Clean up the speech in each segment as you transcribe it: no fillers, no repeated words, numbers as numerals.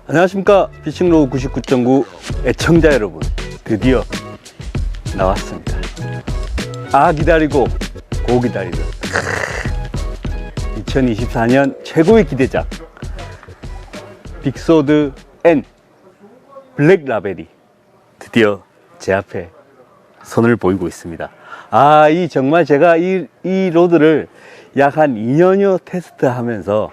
안녕하십니까. 피싱로우 99.9 애청자 여러분, 드디어 나왔습니다. 기다리고 고 기다리던 2024년 최고의 기대작 빅소드 N 블랙 라벨이 드디어 제 앞에 선을 보이고 있습니다. 이 정말 제가 이 로드를 약 한 2년여 테스트하면서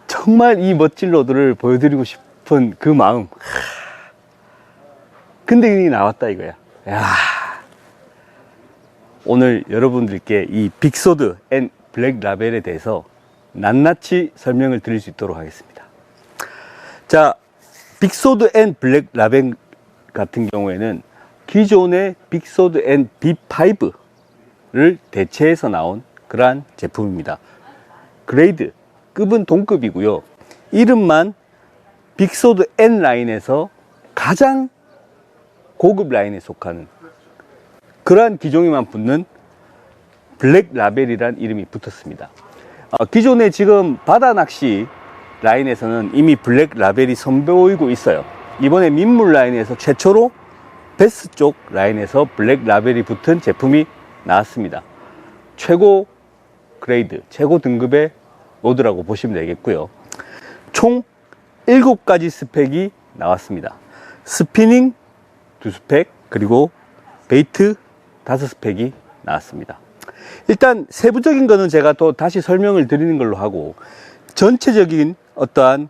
정말 이 멋진 로드를 보여드리고 싶은 그 마음. 근데 이 나왔다 이거야. 오늘 여러분들께 이 빅소드 N 블랙 라벨에 대해서 낱낱이 설명을 드릴 수 있도록 하겠습니다. 자, 빅소드 N 블랙 라벨 같은 경우에는 기존의 빅소드 N B5를 대체해서 나온 그러한 제품입니다. 그레이드 급은 동급이고요. 이름만 빅소드 N 라인에서 가장 고급 라인에 속하는 그러한 기종에만 붙는 블랙 라벨이란 이름이 붙었습니다. 기존에 지금 바다 낚시 라인에서는 이미 블랙 라벨이 선보이고 있어요. 이번에 민물 라인에서 최초로 베스 쪽 라인에서 블랙 라벨이 붙은 제품이 나왔습니다. 최고 그레이드, 최고 등급의 로드라고 보시면 되겠고요. 총 7가지 스펙이 나왔습니다. 스피닝 2스펙, 그리고 베이트 5스펙이 나왔습니다. 일단 세부적인 거는 제가 또 다시 설명을 드리는 걸로 하고, 전체적인 어떠한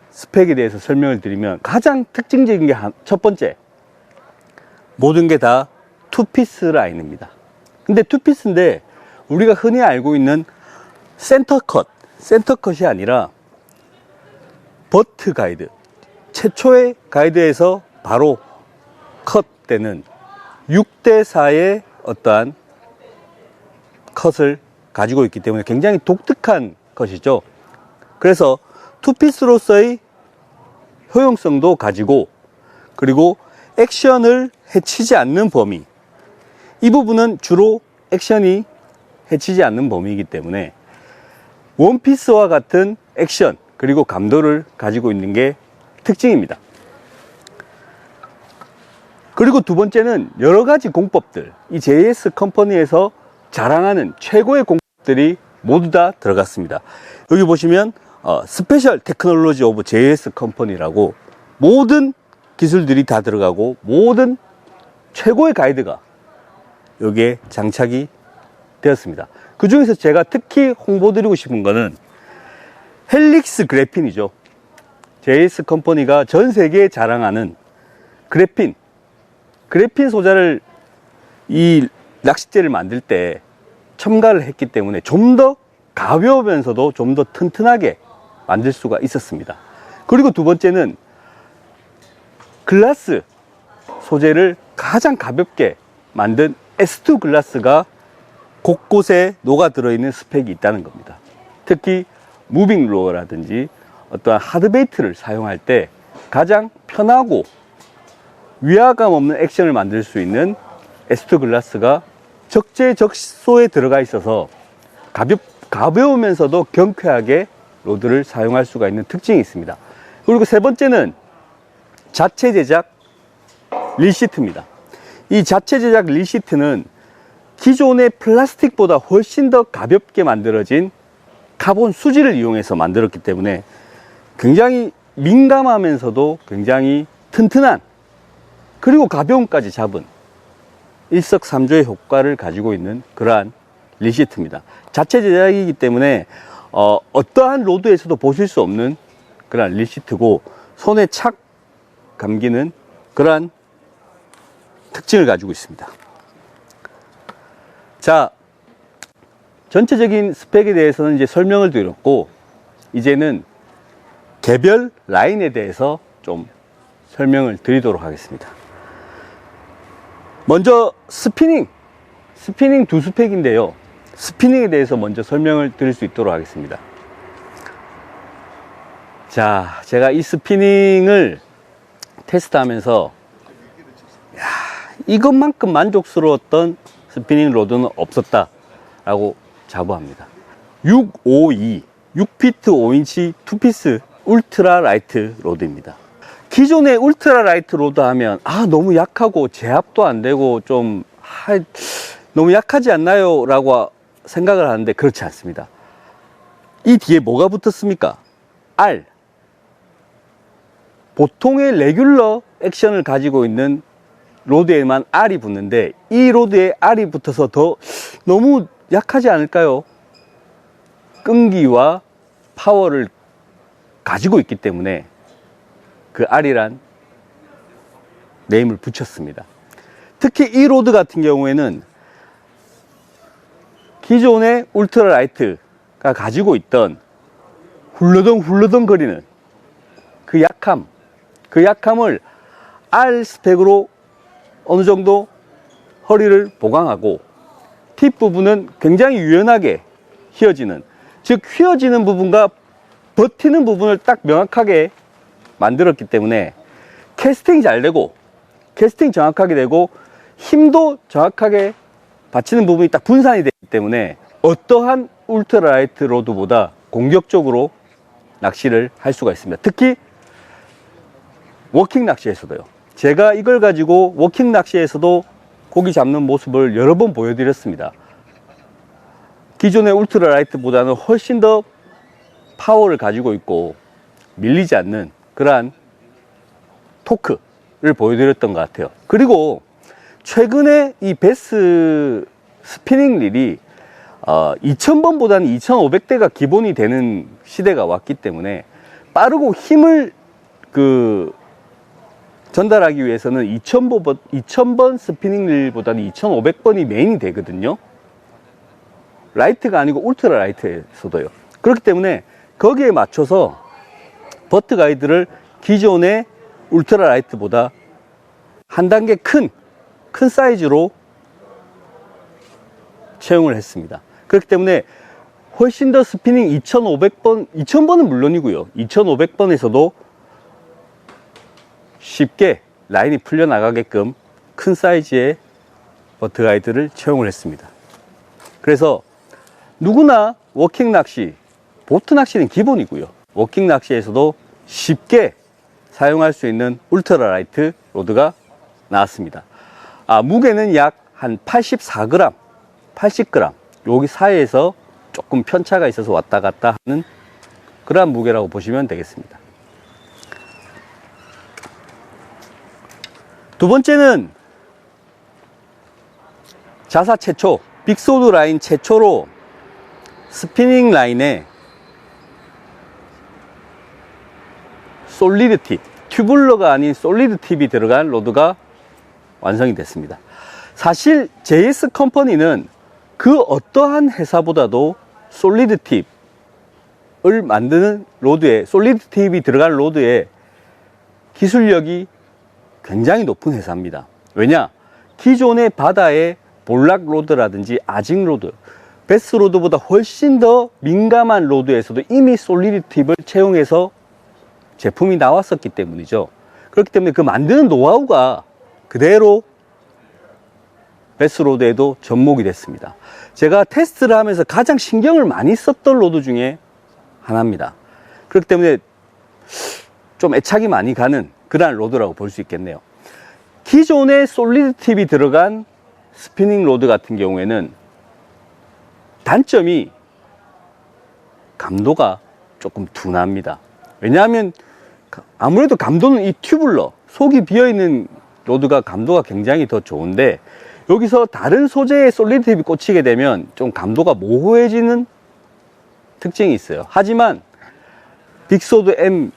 스펙에 대해서 설명을 드리면 가장 특징적인 게 첫 번째, 모든 게 다 투피스 라인입니다. 근데 투피스인데 우리가 흔히 알고 있는 센터컷이 아니라 버트 가이드, 최초의 가이드에서 바로 컷되는 6대4의 어떠한 컷을 가지고 있기 때문에 굉장히 독특한 컷이죠. 그래서 투피스로서의 효용성도 가지고, 그리고 액션을 해치지 않는 범위, 이 부분은 주로 액션이 해치지 않는 범위이기 때문에 원피스와 같은 액션 그리고 감도를 가지고 있는 게 특징입니다. 그리고 두 번째는 여러 가지 공법들, 이 JS 컴퍼니에서 자랑하는 최고의 공법들이 모두 다 들어갔습니다. 여기 보시면 스페셜 테크놀로지 오브 JS 컴퍼니라고 모든 기술들이 다 들어가고 모든 최고의 가이드가 여기에 장착이 되었습니다. 그 중에서 제가 특히 홍보드리고 싶은 거는 헬릭스 그래핀이죠. JS 컴퍼니가 전 세계에 자랑하는 그래핀 소자를 이 낚싯대를 만들 때 첨가를 했기 때문에 좀 더 가벼우면서도 좀 더 튼튼하게 만들 수가 있었습니다. 그리고 두 번째는 글라스 소재를 가장 가볍게 만든 S2 글라스가 곳곳에 녹아 들어있는 스펙이 있다는 겁니다. 특히 무빙 루어라든지 어떠한 하드베이트를 사용할 때 가장 편하고 위화감 없는 액션을 만들 수 있는 S2 글라스가 적재적소에 들어가 있어서 가벼우면서도 경쾌하게 로드를 사용할 수가 있는 특징이 있습니다. 그리고 세 번째는 자체 제작 릴시트입니다. 이 자체 제작 릴시트는 기존의 플라스틱보다 훨씬 더 가볍게 만들어진 카본 수지를 이용해서 만들었기 때문에 굉장히 민감하면서도 굉장히 튼튼한, 그리고 가벼움까지 잡은 일석삼조의 효과를 가지고 있는 그러한 릴시트입니다. 자체 제작이기 때문에 어떠한 로드에서도 보실 수 없는 그러한 릴시트고, 손에 착 감기는 그러한 특징을 가지고 있습니다. 자, 전체적인 스펙에 대해서는 이제 설명을 드렸고, 이제는 개별 라인에 대해서 좀 설명을 드리도록 하겠습니다. 먼저 스피닝 2스펙인데요. 스피닝에 대해서 먼저 설명을 드릴 수 있도록 하겠습니다. 자, 제가 이 스피닝을 테스트하면서 이것만큼 만족스러웠던 스피닝 로드는 없었다 라고 자부합니다. 652 6피트 5인치 투피스 울트라 라이트 로드입니다. 기존의 울트라 라이트 로드 하면 너무 약하고 제압도 안 되고 좀 너무 약하지 않나요? 라고 생각을 하는데 그렇지 않습니다. 이 뒤에 뭐가 붙었습니까? R. 보통의 레귤러 액션을 가지고 있는 로드에만 R이 붙는데 이 로드에 R이 붙어서 더 너무 약하지 않을까요? 끈기와 파워를 가지고 있기 때문에 그 R이란 네임을 붙였습니다. 특히 이 로드 같은 경우에는 기존의 울트라 라이트가 가지고 있던 훌러덩 거리는 그 약함을 R 스펙으로 어느 정도 허리를 보강하고 팁 부분은 굉장히 유연하게 휘어지는, 즉 휘어지는 부분과 버티는 부분을 딱 명확하게 만들었기 때문에 캐스팅 잘 되고 캐스팅 정확하게 되고 힘도 정확하게 받치는 부분이 딱 분산이 되기 때문에 어떠한 울트라라이트 로드보다 공격적으로 낚시를 할 수가 있습니다. 특히 워킹 낚시에서도요. 제가 이걸 가지고 워킹 낚시에서도 고기 잡는 모습을 여러 번 보여드렸습니다. 기존의 울트라라이트보다는 훨씬 더 파워를 가지고 있고 밀리지 않는 그러한 토크를 보여드렸던 것 같아요. 그리고 최근에 이 베스 스피닝 릴이 2000번보다는 2500대가 기본이 되는 시대가 왔기 때문에 빠르고 힘을 전달하기 위해서는 2000번 스피닝 릴보다는 2500번이 메인이 되거든요. 라이트가 아니고 울트라 라이트에서도요. 그렇기 때문에 거기에 맞춰서 버트 가이드를 기존의 울트라 라이트보다 한 단계 큰 사이즈로 채용을 했습니다. 그렇기 때문에 훨씬 더 스피닝 2000번은 물론이고요. 2500번에서도 쉽게 라인이 풀려나가게끔 큰 사이즈의 버트 가이드를 채용을 했습니다. 그래서 누구나 워킹 낚시, 보트 낚시는 기본이고요. 워킹 낚시에서도 쉽게 사용할 수 있는 울트라 라이트 로드가 나왔습니다. 무게는 약 한 84g, 80g 여기 사이에서 조금 편차가 있어서 왔다 갔다 하는 그러한 무게라고 보시면 되겠습니다. 두 번째는 자사 최초, 빅소드 라인 최초로 스피닝 라인에 솔리드 팁, 튜블러가 아닌 솔리드 팁이 들어간 로드가 완성이 됐습니다. 사실 JS 컴퍼니는 그 어떠한 회사보다도 솔리드 팁을 만드는 로드에, 솔리드 팁이 들어간 로드에 기술력이 굉장히 높은 회사입니다. 왜냐? 기존의 바다의 볼락 로드라든지 아직 로드, 베스 로드보다 훨씬 더 민감한 로드에서도 이미 솔리드 팁을 채용해서 제품이 나왔었기 때문이죠. 그렇기 때문에 그 만드는 노하우가 그대로 베스 로드에도 접목이 됐습니다. 제가 테스트를 하면서 가장 신경을 많이 썼던 로드 중에 하나입니다. 그렇기 때문에 좀 애착이 많이 가는 그러한 로드라고 볼 수 있겠네요. 기존의 솔리드 팁이 들어간 스피닝 로드 같은 경우에는 단점이 감도가 조금 둔합니다. 왜냐하면 아무래도 감도는 이 튜블러, 속이 비어있는 로드가 감도가 굉장히 더 좋은데 여기서 다른 소재의 솔리드 팁이 꽂히게 되면 좀 감도가 모호해지는 특징이 있어요. 하지만 빅소드 M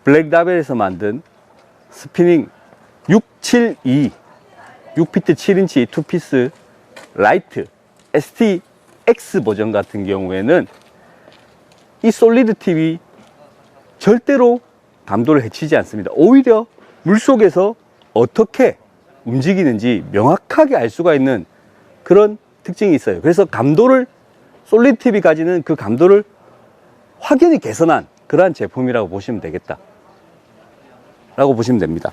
블랙라벨에서 만든 스피닝 672 6피트 7인치 투피스 라이트 STX 버전 같은 경우에는 이 솔리드 팁이 절대로 감도를 해치지 않습니다. 오히려 물속에서 어떻게 움직이는지 명확하게 알 수가 있는 그런 특징이 있어요. 그래서 감도를, 솔리드 팁이 가지는 그 감도를 확연히 개선한 그러한 제품이라고 보시면 되겠다 라고 보시면 됩니다.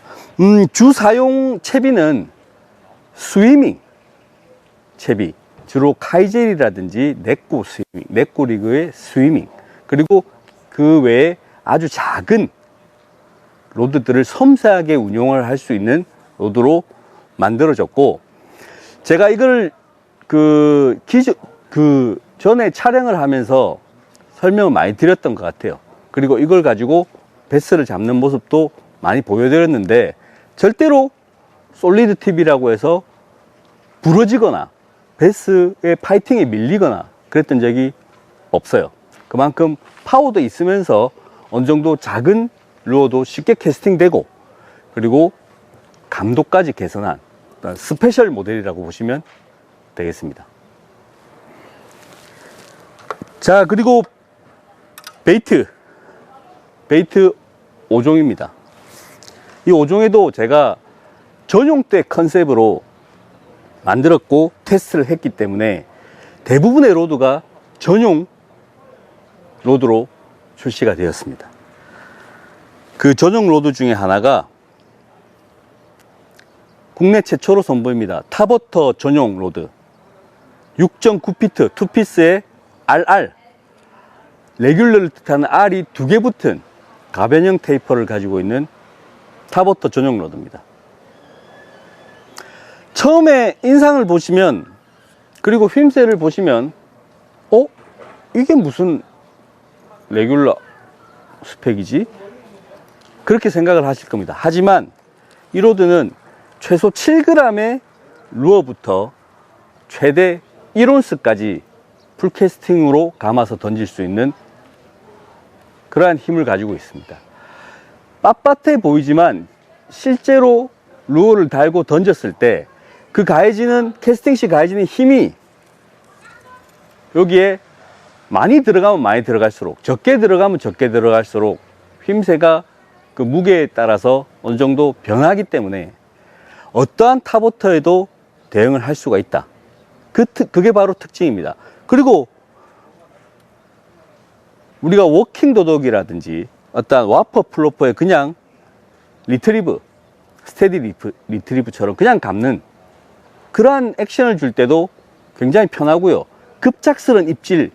주 사용 채비는 스위밍 채비, 주로 카이젤이라든지 넷고 스위밍, 넷고 리그의 스위밍, 그리고 그 외에 아주 작은 로드들을 섬세하게 운용을 할 수 있는 로드로 만들어졌고, 제가 이걸 전에 촬영을 하면서 설명을 많이 드렸던 것 같아요. 그리고 이걸 가지고 베스를 잡는 모습도 많이 보여드렸는데, 절대로 솔리드 팁이라고 해서 부러지거나 베스의 파이팅에 밀리거나 그랬던 적이 없어요. 그만큼 파워도 있으면서 어느 정도 작은 루어도 쉽게 캐스팅되고, 그리고 감도까지 개선한 스페셜 모델이라고 보시면 되겠습니다. 자, 그리고 베이트 5종입니다. 이 5종에도 제가 전용대 컨셉으로 만들었고 테스트를 했기 때문에 대부분의 로드가 전용 로드로 출시가 되었습니다. 그 전용 로드 중에 하나가 국내 최초로 선보입니다. 타버터 전용 로드 6.9피트 투피스의 RR, 레귤러를 뜻하는 R이 2개 붙은 가변형 테이퍼를 가지고 있는 타버터 전용 로드입니다. 처음에 인상을 보시면, 그리고 휘임새를 보시면 이게 무슨 레귤러 스펙이지? 그렇게 생각을 하실 겁니다. 하지만 이 로드는 최소 7g의 루어부터 최대 1온스까지 풀캐스팅으로 감아서 던질 수 있는 그러한 힘을 가지고 있습니다. 빳빳해 보이지만 실제로 루어를 달고 던졌을 때 그 가해지는, 캐스팅 시 가해지는 힘이 여기에 많이 들어가면 많이 들어갈수록, 적게 들어가면 적게 들어갈수록 휘임새가 그 무게에 따라서 어느 정도 변하기 때문에 어떠한 타버터에도 대응을 할 수가 있다. 그게 바로 특징입니다. 그리고 우리가 워킹 도덕이라든지 어떠한 와퍼 플로퍼에 그냥 리트리브, 스테디 리트리브처럼 그냥 감는 그러한 액션을 줄 때도 굉장히 편하고요. 급작스런 입질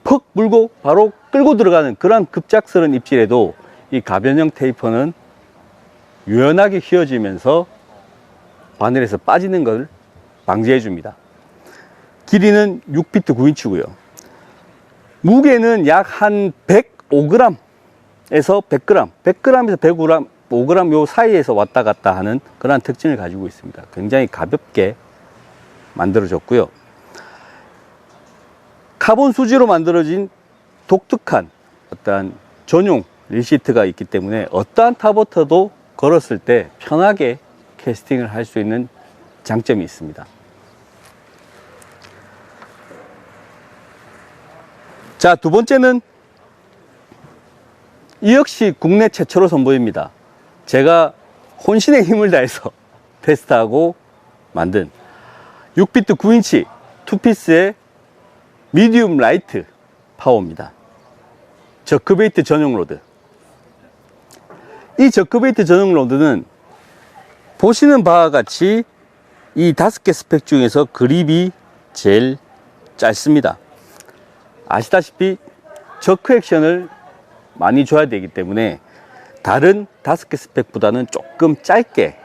퍽 물고 바로 끌고 들어가는 그러한 급작스런 입질에도 이 가변형 테이퍼는 유연하게 휘어지면서 바늘에서 빠지는 것을 방지해 줍니다. 길이는 6피트 9인치고요. 무게는 약 한 105g에서 100g, 100g에서 105g 요 사이에서 왔다 갔다 하는 그런 특징을 가지고 있습니다. 굉장히 가볍게 만들어졌고요. 카본 수지로 만들어진 독특한 어떠한 전용 릴시트가 있기 때문에 어떠한 타버터도 걸었을 때 편하게 캐스팅을 할 수 있는 장점이 있습니다. 자, 두 번째는 이 역시 국내 최초로 선보입니다. 제가 혼신의 힘을 다해서 테스트하고 만든 6피트 9인치 투피스의 미디움 라이트 파워입니다. 저크베이트 전용 로드. 이 저크베이트 전용 로드는 보시는 바와 같이 이 5개 스펙 중에서 그립이 제일 짧습니다. 아시다시피 저크 액션을 많이 줘야 되기 때문에 다른 5개 스펙보다는 조금 짧게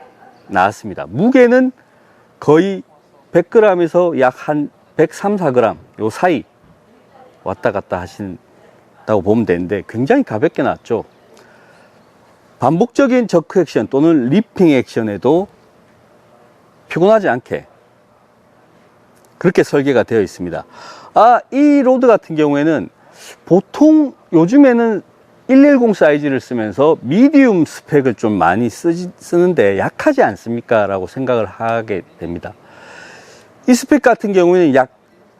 나왔습니다. 무게는 거의 100g에서 약 한 103, 4g 요 사이 왔다 갔다 하신다고 보면 되는데 굉장히 가볍게 나왔죠. 반복적인 저크 액션 또는 리핑 액션에도 피곤하지 않게 그렇게 설계가 되어 있습니다. 이 로드 같은 경우에는 보통 요즘에는 110 사이즈를 쓰면서 미디움 스펙을 좀 많이 쓰는데 약하지 않습니까? 라고 생각을 하게 됩니다. 이 스펙 같은 경우에는 약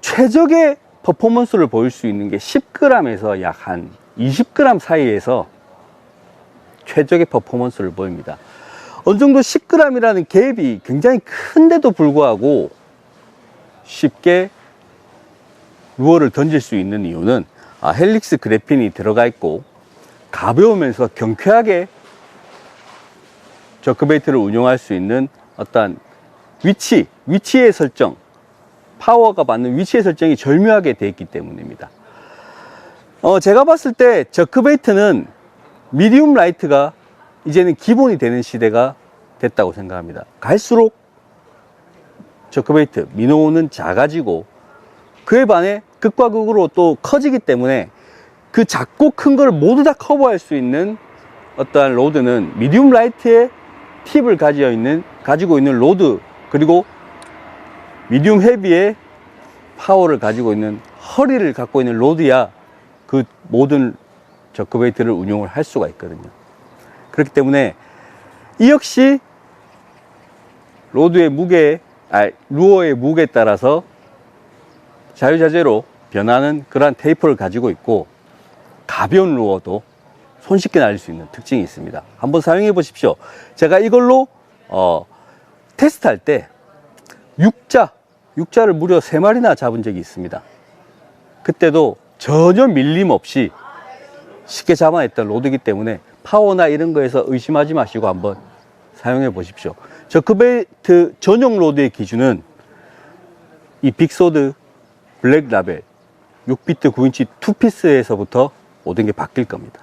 최적의 퍼포먼스를 보일 수 있는 게 10g에서 약 한 20g 사이에서 최적의 퍼포먼스를 보입니다. 어느 정도 10g이라는 갭이 굉장히 큰데도 불구하고 쉽게 루어를 던질 수 있는 이유는 헬릭스 그래핀이 들어가 있고 가벼우면서 경쾌하게 저크베이트를 운용할 수 있는 어떤 위치의 설정, 파워가 받는 위치의 설정이 절묘하게 되어 있기 때문입니다. 제가 봤을 때 저크베이트는 미디움 라이트가 이제는 기본이 되는 시대가 됐다고 생각합니다. 갈수록 저크베이트, 미노는 작아지고 그에 반해 극과 극으로 또 커지기 때문에 그 작고 큰 걸 모두 다 커버할 수 있는 어떠한 로드는 미디움 라이트의 팁을 가지고 있는 로드, 그리고 미디움 헤비의 파워를 가지고 있는 허리를 갖고 있는 로드야 그 모든 저크베이트를 운용을 할 수가 있거든요. 그렇기 때문에 이 역시 로드의 무게, 루어의 무게에 따라서 자유자재로 변하는 그러한 테이프를 가지고 있고, 가벼운 루어도 손쉽게 날릴 수 있는 특징이 있습니다. 한번 사용해 보십시오. 제가 이걸로 테스트할 때 육자를 무려 3마리나 잡은 적이 있습니다. 그때도 전혀 밀림 없이 쉽게 잡아냈던 로드이기 때문에 파워나 이런 거에서 의심하지 마시고 한번 사용해 보십시오. 저크베이트 전용 로드의 기준은 이 빅소드 블랙 라벨 6비트 9인치 2피스에서부터 모든 게 바뀔 겁니다.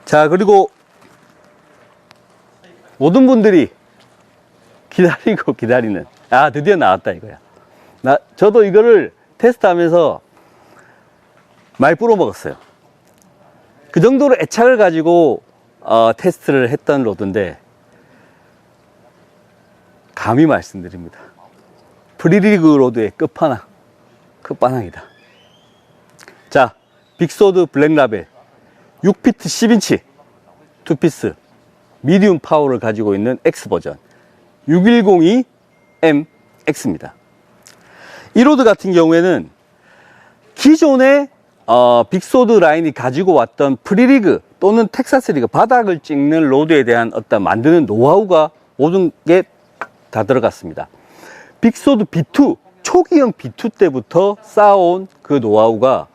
자, 그리고 모든 분들이 기다리고 기다리는, 드디어 나왔다 이거야. 저도 이거를 테스트하면서 많이 뿌려먹었어요. 그 정도로 애착을 가지고 테스트를 했던 로드인데, 감히 말씀드립니다. 프리리그 로드의 끝판왕이다. 자, 빅소드 블랙 라벨 6피트 10인치 2피스 미디움 파워를 가지고 있는 X 버전 6102MX입니다. 이 로드 같은 경우에는 기존의 빅소드 라인이 가지고 왔던 프리리그 또는 텍사스 리그 바닥을 찍는 로드에 대한 어떤 만드는 노하우가 모든 게 다 들어갔습니다. 빅소드 B2 초기형 B2 때부터 쌓아온 그 노하우가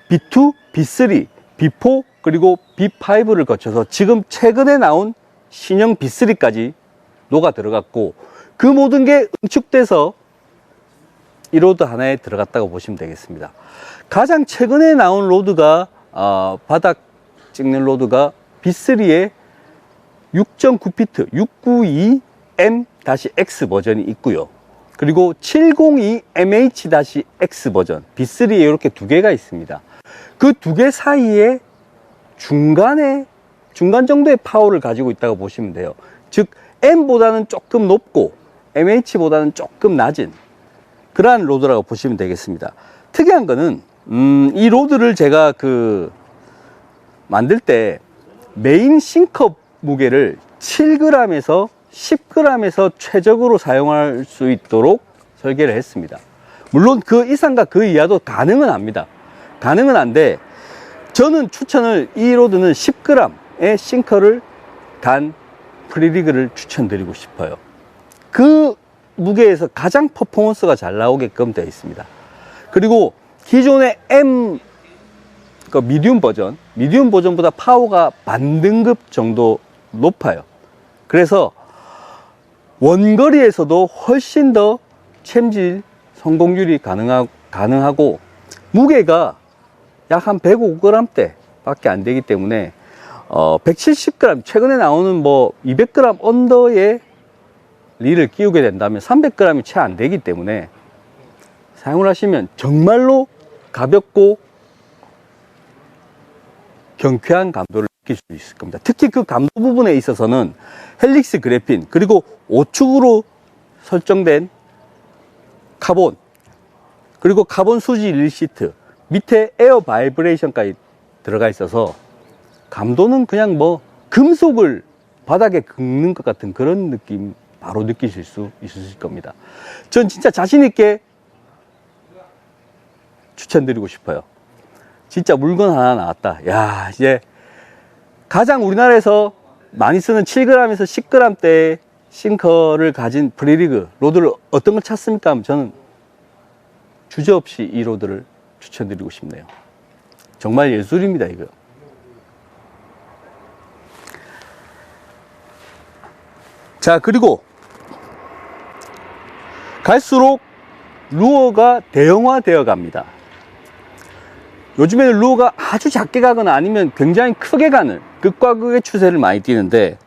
B2, B3, B4 그리고 B5를 거쳐서 지금 최근에 나온 신형 B3까지 녹아 들어갔고, 그 모든 게 응축돼서 이 로드 하나에 들어갔다고 보시면 되겠습니다. 가장 최근에 나온 로드가 바닥 찍는 로드가 B3의 6.9피트 692M-X 버전이 있고요. 그리고 702MH-X 버전 B3에 이렇게 두 개가 있습니다. 그 두 개 사이에 중간 정도의 파워를 가지고 있다고 보시면 돼요. 즉 M보다는 조금 높고 MH보다는 조금 낮은 그러한 로드라고 보시면 되겠습니다. 특이한 거는 이 로드를 제가 만들 때 메인 싱커 무게를 7g에서 10g에서 최적으로 사용할 수 있도록 설계를 했습니다. 물론 그 이상과 그 이하도 가능은 합니다. 가능은 한데, 저는 이 로드는 10g의 싱커를 단 프리리그를 추천드리고 싶어요. 그 무게에서 가장 퍼포먼스가 잘 나오게끔 되어 있습니다. 그리고 기존의 미디움 버전보다 파워가 반등급 정도 높아요. 그래서 원거리에서도 훨씬 더 챔질 성공률이 가능하고, 무게가 약 한 105g 밖에 안 되기 때문에 170g, 최근에 나오는 200g 언더의 릴을 끼우게 된다면 300g이 채 안 되기 때문에 사용을 하시면 정말로 가볍고 경쾌한 감도를 느낄 수 있을 겁니다. 특히 그 감도 부분에 있어서는 헬릭스 그래핀, 그리고 5축으로 설정된 카본, 그리고 카본 수지 릴시트, 밑에 에어 바이브레이션까지 들어가 있어서 감도는 그냥 금속을 바닥에 긁는 것 같은 그런 느낌 바로 느끼실 수 있으실 겁니다. 전 진짜 자신있게 추천드리고 싶어요. 진짜 물건 하나 나왔다. 야, 이제 가장 우리나라에서 많이 쓰는 7g에서 10g대의 싱커를 가진 프리리그 로드를 어떤 걸 찾습니까 하면 저는 주저없이 이 로드를 추천드리고 싶네요. 정말 예술입니다, 이거. 자, 그리고 갈수록 루어가 대형화되어 갑니다. 요즘에는 루어가 아주 작게 가거나 아니면 굉장히 크게 가는 극과 극의 추세를 많이 띠는데,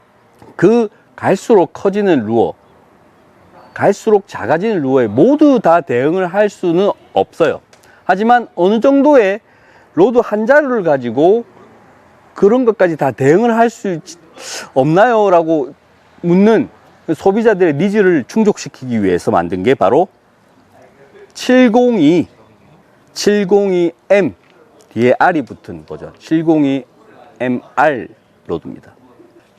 그 갈수록 커지는 루어, 갈수록 작아지는 루어에 모두 다 대응을 할 수는 없어요. 하지만 어느 정도의 로드 한 자루를 가지고 그런 것까지 다 대응을 할 수 없나요? 라고 묻는 소비자들의 니즈를 충족시키기 위해서 만든 게 바로 702M 뒤에 R이 붙은 버전 702MR 로드입니다.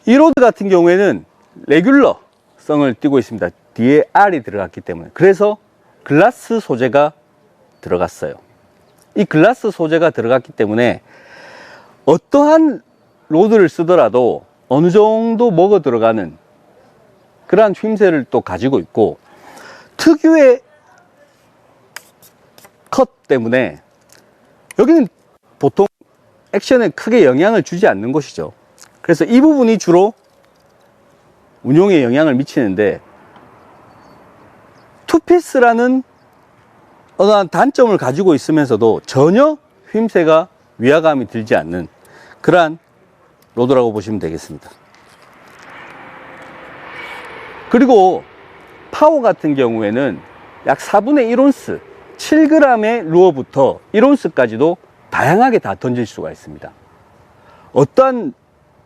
이 로드 같은 경우에는 레귤러 성을 띠고 있습니다. 뒤에 R이 들어갔기 때문에. 그래서 글라스 소재가 들어갔어요. 이 글라스 소재가 들어갔기 때문에 어떠한 로드를 쓰더라도 어느 정도 먹어 들어가는 그러한 휘임새를 또 가지고 있고, 특유의 컷 때문에 여기는 보통 액션에 크게 영향을 주지 않는 곳이죠. 그래서 이 부분이 주로 운용에 영향을 미치는데, 투피스라는 어떠한 단점을 가지고 있으면서도 전혀 휘임새가 위화감이 들지 않는 그러한 로드라고 보시면 되겠습니다. 그리고 파워 같은 경우에는 약 4분의 1온스 7g의 루어부터 1온스까지도 다양하게 다 던질 수가 있습니다. 어떠한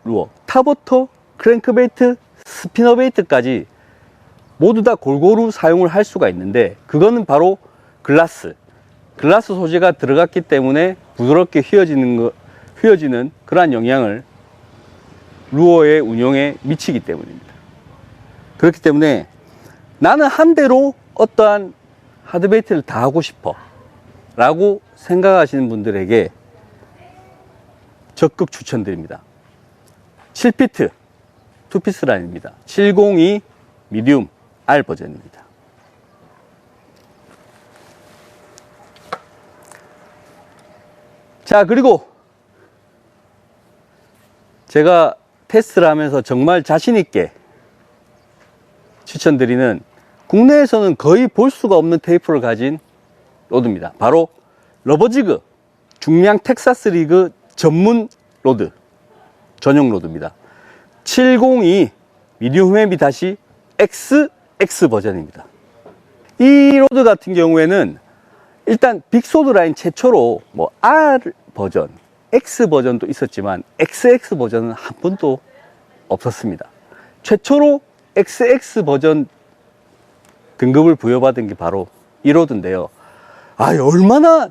루어, 탑워터, 크랭크베이트, 스피너베이트까지 모두 다 골고루 사용을 할 수가 있는데, 그거는 바로 글라스 소재가 들어갔기 때문에 부드럽게 휘어지는 그러한 영향을 루어의 운용에 미치기 때문입니다. 그렇기 때문에 나는 한 대로 어떠한 하드베이트를 다 하고 싶어 라고 생각하시는 분들에게 적극 추천드립니다. 7피트 투피스 라인입니다. 702 미디움 R 버전입니다. 자, 그리고 제가 테스트를 하면서 정말 자신있게 추천드리는, 국내에서는 거의 볼 수가 없는 테이프를 가진 로드입니다. 바로 러버지그 중량 텍사스 리그 전문 로드, 전용 로드입니다. 702 미디움 헤비 XX 버전입니다. 이 로드 같은 경우에는 일단 빅소드 라인 최초로 뭐 R 버전, X 버전도 있었지만 XX 버전은 한 번도 없었습니다. 최초로 XX 버전 등급을 부여받은 게 바로 이 로드인데요. 얼마나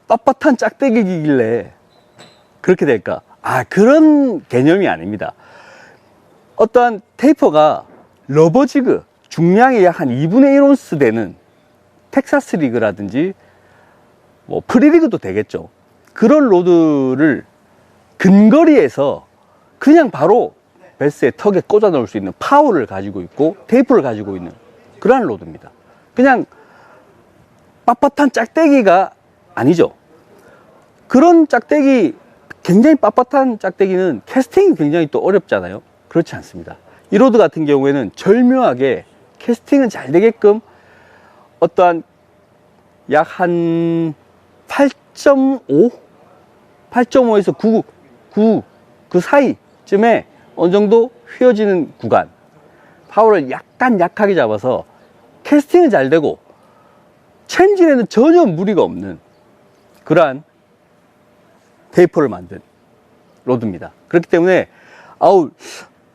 빳빳한 짝대기길래 그렇게 될까? 그런 개념이 아닙니다. 어떠한 테이퍼가 러버지그 중량이 약 한 2분의 1온스 되는 텍사스 리그라든지 뭐 프리리그도 되겠죠. 그런 로드를 근거리에서 그냥 바로 베스의 턱에 꽂아 넣을 수 있는 파워를 가지고 있고 테이프를 가지고 있는 그러한 로드입니다. 그냥 빳빳한 짝대기가 아니죠. 그런 짝대기, 굉장히 빳빳한 짝대기는 캐스팅이 굉장히 또 어렵잖아요. 그렇지 않습니다. 이 로드 같은 경우에는 절묘하게 캐스팅은 잘 되게끔 어떠한 약 한 8.5에서 9 그 사이쯤에 어느 정도 휘어지는 구간, 파워를 약간 약하게 잡아서 캐스팅은 잘 되고 챔질에는 전혀 무리가 없는 그러한 테이퍼를 만든 로드입니다. 그렇기 때문에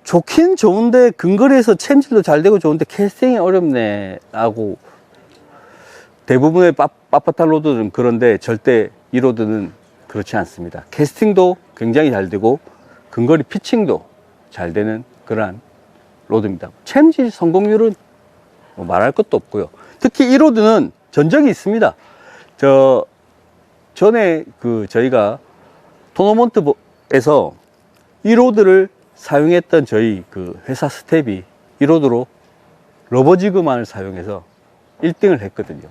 좋긴 좋은데 근거리에서 챔질도 잘 되고 좋은데 캐스팅이 어렵네 라고 대부분의 빳빳한 로드는 그런데, 절대 이 로드는 그렇지 않습니다. 캐스팅도 굉장히 잘 되고 근거리 피칭도 잘 되는 그러한 로드입니다. 챔질 성공률은 뭐 말할 것도 없고요. 특히 이 로드는 전적이 있습니다. 전에 저희가 토너먼트에서 이 로드를 사용했던 저희 회사 스텝이 이 로드로 러버지그만을 사용해서 1등을 했거든요.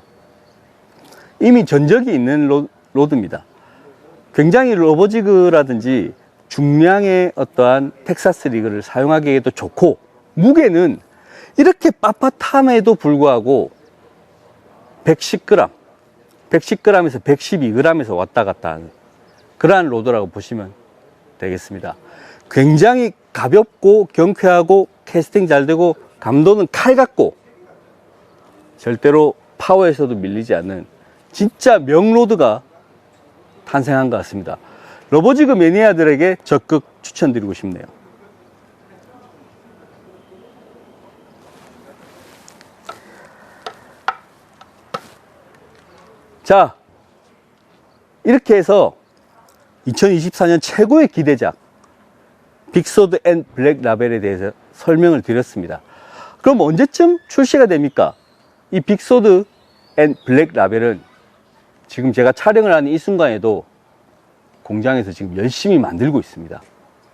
이미 전적이 있는 로드입니다. 굉장히 러버지그라든지 중량의 어떠한 텍사스 리그를 사용하기에도 좋고, 무게는 이렇게 빳빳함에도 불구하고 110g, 110g에서 112g에서 왔다 갔다 하는 그러한 로드라고 보시면 되겠습니다. 굉장히 가볍고 경쾌하고 캐스팅 잘 되고 감도는 칼 같고 절대로 파워에서도 밀리지 않는 진짜 명로드가 탄생한 것 같습니다. 러버지그 매니아들에게 적극 추천드리고 싶네요. 자, 이렇게 해서 2024년 최고의 기대작 빅소드 앤 블랙 라벨에 대해서 설명을 드렸습니다. 그럼 언제쯤 출시가 됩니까? 이 빅소드 앤 블랙 라벨은 지금 제가 촬영을 하는 이 순간에도 공장에서 지금 열심히 만들고 있습니다.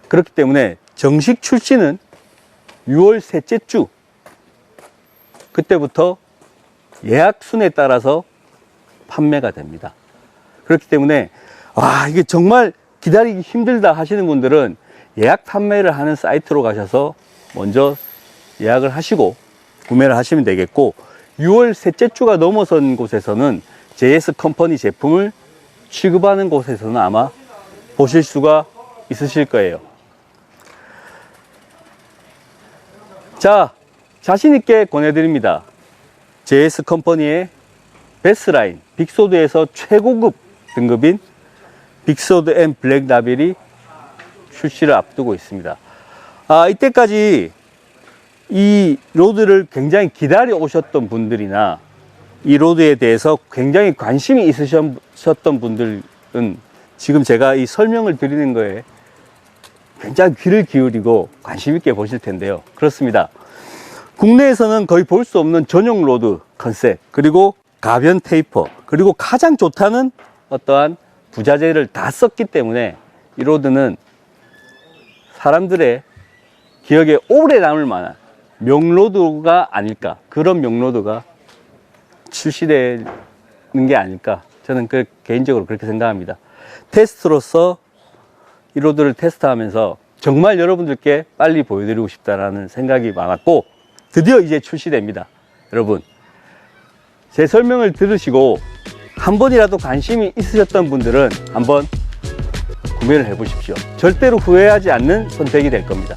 그렇기 때문에 정식 출시는 6월 셋째 주, 그때부터 예약 순에 따라서 판매가 됩니다. 그렇기 때문에 이게 정말 기다리기 힘들다 하시는 분들은 예약 판매를 하는 사이트로 가셔서 먼저 예약을 하시고 구매를 하시면 되겠고, 6월 셋째 주가 넘어선 곳에서는 JS 컴퍼니 제품을 취급하는 곳에서는 아마 보실 수가 있으실 거예요. 자, 자신있게 권해드립니다. JS 컴퍼니의 베스라인 빅소드에서 최고급 등급인 빅소드 앤 블랙 라벨이 출시를 앞두고 있습니다. 이때까지 이 로드를 굉장히 기다려 오셨던 분들이나 이 로드에 대해서 굉장히 관심이 있으셨던 분들은 지금 제가 이 설명을 드리는 거에 굉장히 귀를 기울이고 관심 있게 보실 텐데요. 그렇습니다. 국내에서는 거의 볼 수 없는 전용 로드 컨셉, 그리고 가변 테이퍼, 그리고 가장 좋다는 어떠한 부자재를 다 썼기 때문에 이 로드는 사람들의 기억에 오래 남을 만한 명로드가 아닐까, 그런 명로드가 출시되는 게 아닐까, 저는 개인적으로 그렇게 생각합니다. 테스트로서 이 로드를 테스트하면서 정말 여러분들께 빨리 보여드리고 싶다라는 생각이 많았고, 드디어 이제 출시됩니다. 여러분, 제 설명을 들으시고 한 번이라도 관심이 있으셨던 분들은 한번 구매를 해 보십시오. 절대로 후회하지 않는 선택이 될 겁니다.